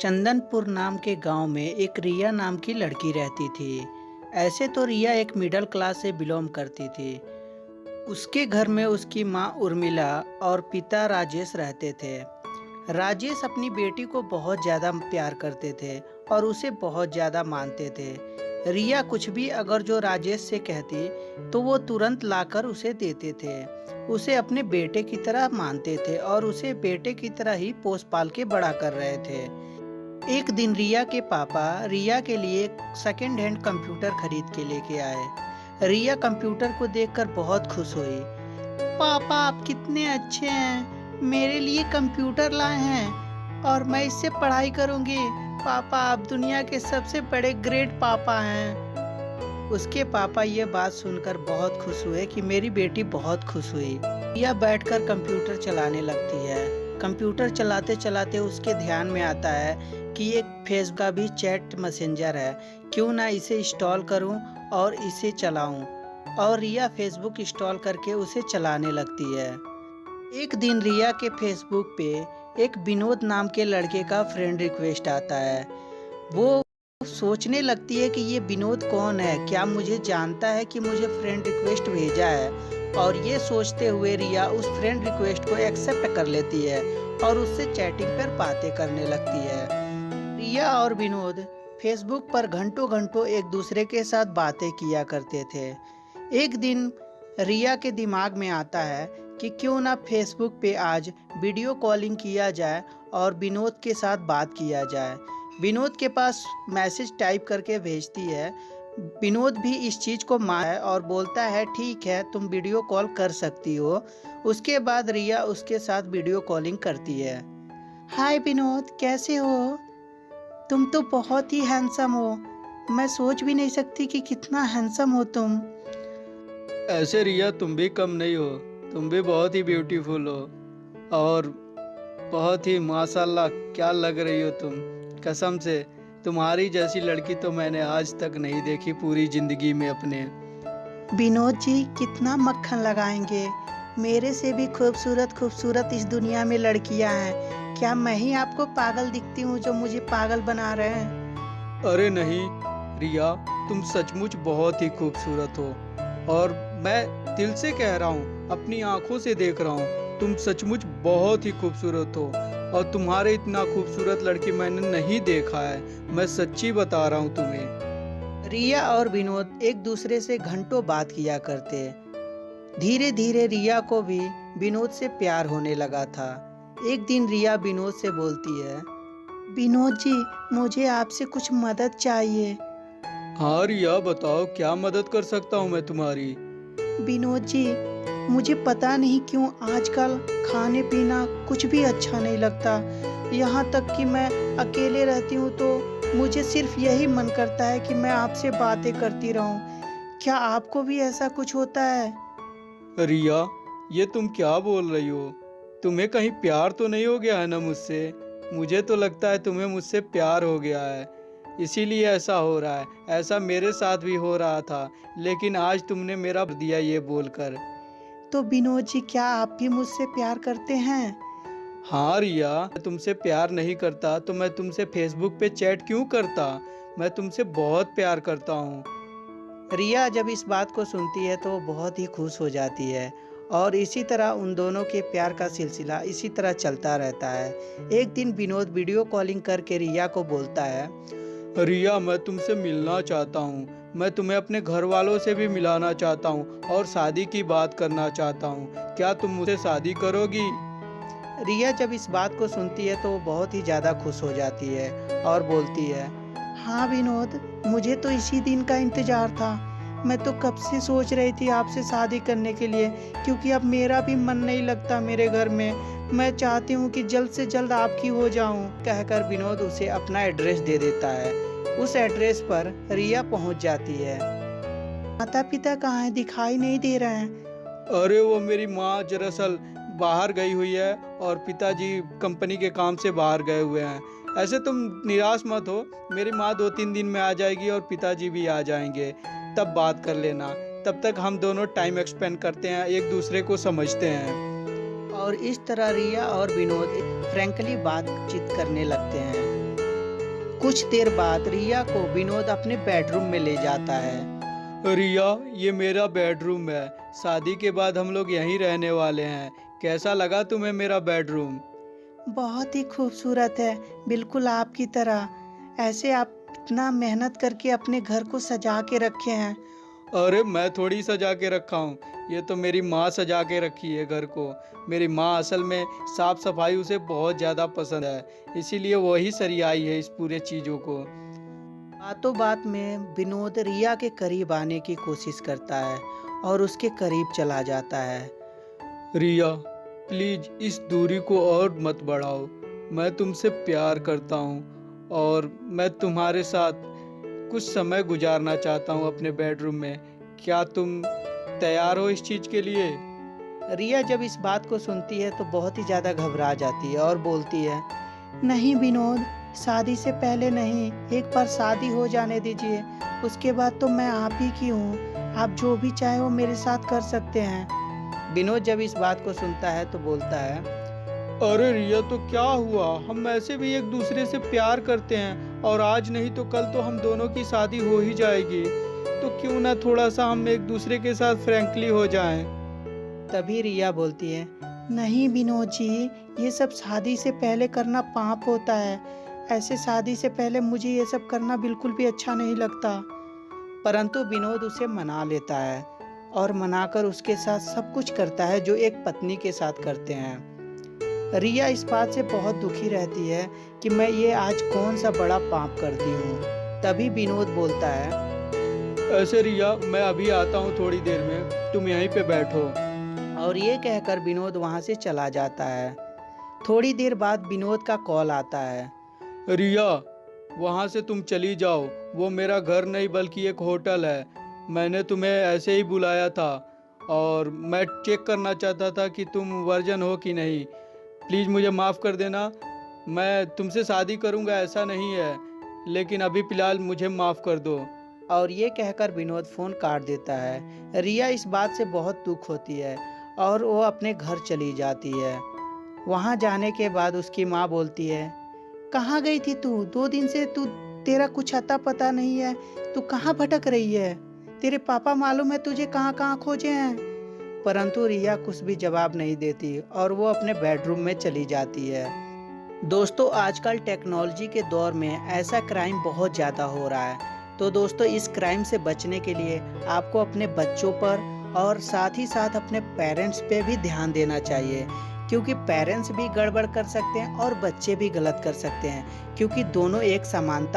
चंदनपुर नाम के गांव में एक रिया नाम की लड़की रहती थी। ऐसे तो रिया एक मिडिल क्लास से बिलोंग करती थी। उसके घर में उसकी माँ उर्मिला और पिता राजेश रहते थे। राजेश अपनी बेटी को बहुत ज़्यादा प्यार करते थे और उसे बहुत ज़्यादा मानते थे। रिया कुछ भी अगर जो राजेश से कहती तो वो तुरंत लाकर उसे देते थे। उसे अपने बेटे की तरह मानते थे और उसे बेटे की तरह ही पोस पाल के बड़ा कर रहे थे। एक दिन रिया के पापा रिया के लिए सेकंड हैंड कंप्यूटर खरीद के लेके आए। रिया कंप्यूटर को देखकर बहुत खुश हुई। पापा आप कितने अच्छे हैं, मेरे लिए कंप्यूटर लाए हैं और मैं इससे पढ़ाई करूंगी। पापा आप दुनिया के सबसे बड़े ग्रेट पापा हैं। उसके पापा ये बात सुनकर बहुत खुश हुए कि मेरी बेटी बहुत खुश हुई। रिया बैठकर कंप्यूटर चलाने लगती है। कंप्यूटर चलाते चलाते उसके ध्यान में आता है कि एक फेसबुक का भी चैट मैसेंजर है, क्यों ना इसे इंस्टॉल करूं और इसे चलाऊं। और रिया फेसबुक इंस्टॉल करके उसे चलाने लगती है। एक दिन रिया के फेसबुक पे एक विनोद नाम के लड़के का फ्रेंड रिक्वेस्ट आता है। वो सोचने लगती है कि ये विनोद कौन है, क्या मुझे जानता है कि मुझे फ्रेंड रिक्वेस्ट भेजा है। और ये सोचते हुए रिया उस फ्रेंड रिक्वेस्ट को एक्सेप्ट कर लेती है और उससे चैटिंग पर बातें करने लगती है। रिया और विनोद फेसबुक पर घंटों घंटों एक दूसरे के साथ बातें किया करते थे। एक दिन रिया के दिमाग में आता है कि क्यों ना फेसबुक पे आज वीडियो कॉलिंग किया जाए और विनोद के साथ बात किया जाए। विनोद के पास मैसेज टाइप करके भेजती है। विनोद भी इस चीज़ को मान है और बोलता है ठीक है तुम वीडियो कॉल कर सकती हो। उसके बाद रिया उसके साथ वीडियो कॉलिंग करती है। हाय विनोद, कैसे हो? तुम तो बहुत ही हैंडसम हो। मैं सोच भी नहीं सकती कि कितना हैंडसम हो तुम। ऐसे रिया तुम भी कम नहीं हो, तुम भी बहुत ही ब्यूटीफुल हो और बहुत ही माशाल्लाह क्या लग रही हो तुम। कसम से तुम्हारी जैसी लड़की तो मैंने आज तक नहीं देखी पूरी जिंदगी में अपने। विनोद जी कितना मक्खन लगाएंगे, मेरे से भी खूबसूरत खूबसूरत इस दुनिया में लड़कियां हैं। क्या मैं ही आपको पागल दिखती हूँ जो मुझे पागल बना रहे हैं? अरे नहीं रिया, तुम सचमुच बहुत ही खूबसूरत हो और मैं दिल से कह रहा हूँ, अपनी आंखों से देख रहा हूँ, तुम सचमुच बहुत ही खूबसूरत हो और तुम्हारे इतना खूबसूरत लड़की मैंने नहीं देखा है। मैं सच्ची बता रहा हूँ तुम्हें। रिया और विनोद एक दूसरे से घंटों बात किया करते। धीरे धीरे रिया को भी विनोद से प्यार होने लगा था। एक दिन रिया विनोद से बोलती है, विनोद जी मुझे आपसे कुछ मदद चाहिए। हाँ रिया बताओ, क्या मदद कर सकता हूँ मैं तुम्हारी। विनोद जी मुझे पता नहीं क्यों आजकल खाने पीना कुछ भी अच्छा नहीं लगता। यहाँ तक कि मैं अकेले रहती हूँ तो मुझे सिर्फ यही मन करता है कि मैं आपसे बातें करती रहूँ। क्या आपको भी ऐसा कुछ होता है? रिया ये तुम क्या बोल रही हो? तुम्हें कहीं प्यार तो नहीं हो गया है ना मुझसे? मुझे तो लगता है तुम्हें मुझसे प्यार हो गया है, इसीलिए ऐसा हो रहा है। ऐसा मेरे साथ भी हो रहा था, लेकिन आज तुमने मेरा दिया ये बोलकर। तो विनोद जी क्या आप भी मुझसे प्यार करते हैं? हाँ रिया, मैं तुमसे प्यार नहीं करता तो मैं तुमसे फेसबुक पे चैट क्यों करता? मैं तुमसे बहुत प्यार करता हूँ। रिया जब इस बात को सुनती है तो वो बहुत ही खुश हो जाती है और इसी तरह उन दोनों के प्यार का सिलसिला इसी तरह चलता रहता है। एक दिन विनोद वीडियो कॉलिंग करके रिया को बोलता है, रिया मैं तुमसे मिलना चाहता हूँ, मैं तुम्हें अपने घर वालों से भी मिलाना चाहता हूँ और शादी की बात करना चाहता हूँ। क्या तुम मुझसे शादी करोगी? रिया जब इस बात को सुनती है तो वो बहुत ही ज़्यादा खुश हो जाती है और बोलती है, हाँ विनोद मुझे तो इसी दिन का इंतज़ार था। मैं तो कब से सोच रही थी आपसे शादी करने के लिए, क्योंकि अब मेरा भी मन नहीं लगता मेरे घर में। मैं चाहती हूँ कि जल्द से जल्द आपकी हो जाऊँ। कहकर विनोद उसे अपना एड्रेस दे देता है। उस एड्रेस पर रिया पहुँच जाती है। माता पिता कहाँ हैं, दिखाई नहीं दे रहे हैं। अरे वो मेरी माँ दरअसल बाहर गई हुई है और पिताजी कंपनी के काम से बाहर गए हुए हैं। ऐसे तुम निराश मत हो, मेरी माँ 2-3 दिन में आ जाएगी और पिताजी भी आ जाएंगे, तब बात कर लेना। तब तक हम दोनों टाइम एक्सपेंड करते हैं, एक दूसरे को समझते हैं। और इस तरह रिया और विनोद फ्रैंकली बातचीत करने लगते हैं। कुछ देर बाद रिया को विनोद अपने बेडरूम में ले जाता है। रिया, ये मेरा बेडरूम है। शादी के बाद हम लोग यहीं रहने वाले हैं। कैसा लगा तुम्हें मेरा बेडरूम? बहुत ही खूबसूरत है, बिल्कुल आपकी तरह। ऐसे आप इतना मेहनत करके अपने घर को सजा के रखे हैं। अरे मैं थोड़ी सजा के रखा हूँ, ये तो मेरी माँ सजा के रखी है घर को। मेरी माँ असल में साफ सफाई उसे बहुत ज़्यादा पसंद है, इसीलिए वही सरियाई है इस पूरे चीज़ों को। बातों बात में विनोद रिया के करीब आने की कोशिश करता है और उसके करीब चला जाता है। रिया, प्लीज इस दूरी को और मत बढ़ाओ। मैं तुमसे प्यार करता हूँ और मैं तुम्हारे साथ कुछ समय गुजारना चाहता हूँ अपने बेडरूम में। क्या तुम तैयार हो इस चीज़ के लिए? रिया जब इस बात को सुनती है तो बहुत ही ज़्यादा घबरा जाती है और बोलती है, नहीं विनोद, शादी से पहले नहीं, एक बार शादी हो जाने दीजिए, उसके बाद तो मैं आप ही की हूँ। आप जो भी चाहे वो मेरे साथ कर सकते हैं। विनोद जब इस बात को सुनता है तो बोलता है, अरे रिया, तो क्या हुआ? हम ऐसे भी एक दूसरे से प्यार करते हैं और आज नहीं तो कल तो हम दोनों की शादी हो ही जाएगी। तो क्यों ना थोड़ा सा हम एक दूसरे के साथ फ्रैंकली हो जाएं। तभी रिया बोलती है, नहीं विनोद जी, ये सब शादी से पहले करना पाप होता है। ऐसे शादी से पहले मुझे ये सब करना बिल्कुल भी अच्छा नहीं लगता। परंतु विनोद उसे मना लेता है और मनाकर उसके साथ सब कुछ करता है जो एक पत्नी के साथ करते हैं। रिया इस बात से बहुत दुखी रहती है कि मैं ये आज कौन सा बड़ा पाप कर दी हूँ। तभी विनोद बोलता है, ऐसे रिया, मैं अभी आता हूँ थोड़ी देर में, तुम यहीं पे बैठो। और ये कहकर विनोद वहाँ से चला जाता है। थोड़ी देर बाद विनोद का कॉल आता है। रिया, वहाँ से तुम चली जाओ, वो मेरा घर नहीं बल्कि एक होटल है। मैंने तुम्हें ऐसे ही बुलाया था और मैं चेक करना चाहता था कि तुम वर्जन हो कि नहीं। प्लीज़ मुझे माफ़ कर देना। मैं तुमसे शादी करूँगा ऐसा नहीं है, लेकिन अभी फ़िलहाल मुझे माफ़ कर दो। और ये कहकर विनोद फ़ोन काट देता है। रिया इस बात से बहुत दुख होती है और वो अपने घर चली जाती है। वहाँ जाने के बाद उसकी माँ बोलती है, कहाँ गई थी तू? 2 दिन से तेरा कुछ अता पता नहीं है। तू कहाँ भटक रही है? तेरे पापा मालूम है तुझे कहाँ कहाँ खोजे हैं? परंतु रिया कुछ भी जवाब नहीं देती और वो अपने बेडरूम में चली जाती है। दोस्तों, आजकल टेक्नोलॉजी के दौर में ऐसा क्राइम बहुत ज़्यादा हो रहा है। तो दोस्तों, इस क्राइम से बचने के लिए आपको अपने बच्चों पर और साथ ही साथ अपने पेरेंट्स पे भी ध्यान देना चाहिए, क्योंकि पेरेंट्स भी गड़बड़ कर सकते हैं और बच्चे भी गलत कर सकते हैं, क्योंकि दोनों एक समानता